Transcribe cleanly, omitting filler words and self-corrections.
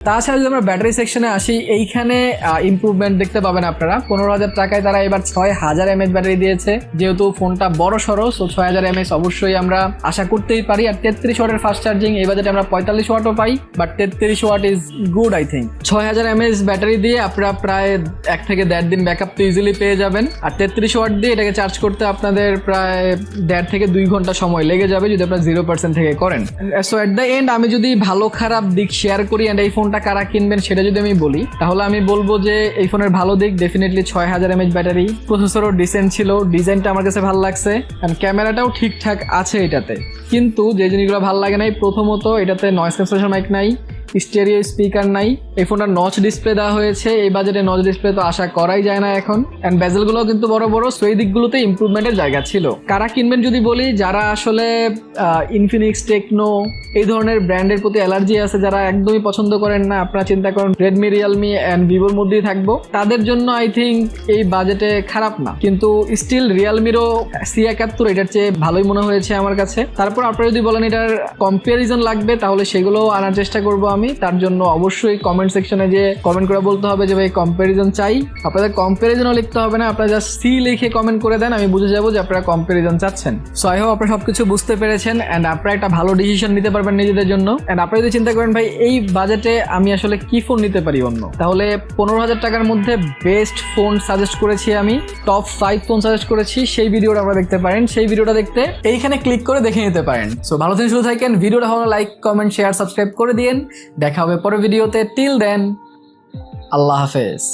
তাছাড়া যদি আমরা ব্যাটারি সেকশনে আসি, এইখানে ইমপ্রুভমেন্ট দেখতে পাবেন আপনারা। 15,000 টাকায় তারা এবার 6000 mAh ব্যাটারি দিয়েছে। যেহেতু ফোনটা বড় সড়ো, সো 6000 mAh অবশ্যই আমরা আশা করতেই পারি। আর 33 ওয়াটের ফাস্ট চার্জিং, এই বাজেটে আমরা 45 ওয়াটও পাই, but 33 watt is good I think. 6000 mAh battery দিয়ে আপনারা প্রায় 1 থেকে 1.5 দিন ব্যাকআপ তো ইজিলি পেয়ে যাবেন। আর 33 ওয়াট দিয়ে এটাকে চার্জ করতে আপনাদের প্রায় 1.5 থেকে 2 ঘন্টা সময় লেগে যাবে যদি আপনারা 0% থেকে করেন। সো এট দ্য এন্ড আমি যদি ভালো খারাপ দিক শেয়ার করি অ্যান্ড এই ফোনটা কারা কিনবেন সেটা যদি আমি বলি, তাহলে আমি বলবো যে এই ফোনের ভালো দিক ডেফিনেটলি 6000 mAh ব্যাটারি, প্রসেসরও ডিসেন্ট ছিল, ডিজাইনটা আমার কাছে ভালো লাগছে, অ্যান্ড ক্যামেরাটাও ঠিকঠাক আছে এটাতে। কিন্তু যে জিনিসগুলো ভালো লাগে নাই, প্রথমত এটাতে নয়েজ ক্যান্সেলেশন মাইক নাই, স্টেরিও স্পিকার নাই, এই ফোনটা নচ ডিসপ্লে দেওয়া হয়েছে। এই বাজেটে নচ ডিসপ্লে তো আশা করাই যায় না এখন, অ্যান্ড বেজেলগুলোও কিন্তু বড় বড়, সো এই দিকগুলোতে ইমপ্রুভমেন্টের জায়গা ছিল। কারা কিনবেন যদি বলি, যারা আসলে ইনফিনিক্স, টেকনো এই ধরনের ব্র্যান্ডের প্রতি অ্যালার্জি আছে, যারা একদমই পছন্দ করেন না, আপনারা চিন্তা করেন রেডমি, রিয়েলমি অ্যান্ড ভিভোর মধ্যেই থাকবো, তাদের জন্য আই থিঙ্ক এই বাজেটে খারাপ না। কিন্তু স্টিল রিয়েলমিরও C71 এটার চেয়ে ভালোই মনে হয়েছে আমার কাছে। তারপর আপনারা যদি বলেন এটার কম্পারিজন লাগবে, তাহলে সেগুলো আনার চেষ্টা করবো আমি। তার জন্য অবশ্যই কমেন্ট সেকশনে যে কমেন্ট করে বলতে হবে যে ভাই কম্পারিজন চাই। আপনাদের কম্পারিজনও লিখতে হবে না, আপনারা জাস্ট সি লিখে কমেন্ট করে দেন, আমি বুঝে যাবো যে আপনারা কম্পারিজন চাচ্ছেন। সো আই হোপ আপনারা সবকিছু বুঝতে পেরেছেন অ্যান্ড আপনারা একটা ভালো ডিসিশন নিতে পারবেন নিজেদের জন্য। অ্যান্ড আপনারা যদি চিন্তা করেন ভাই এই বাজেটে আমি আসলে কি ফোন নিতে পারি অন্য, তাহলে 15,000 টাকার মধ্যে বেস্ট ফোন সাজেস্ট করেছি আমি, টপ 5 ফোন সাজেস্ট করেছি। সেই ভিডিওটা আপনারা দেখতে পারেন, সেই ভিডিওটা দেখতে এইখানে ক্লিক করে দেখে নিতে পারেন। সো ভালো থেকে শুরু থাকেন, ভিডিওটা ভালো লাইক, কমেন্ট, শেয়ার, সাবস্ক্রাইব করে দিন। দেখা হবে পরের ভিডিওতে। টিল দেন, আল্লাহ হাফেজ।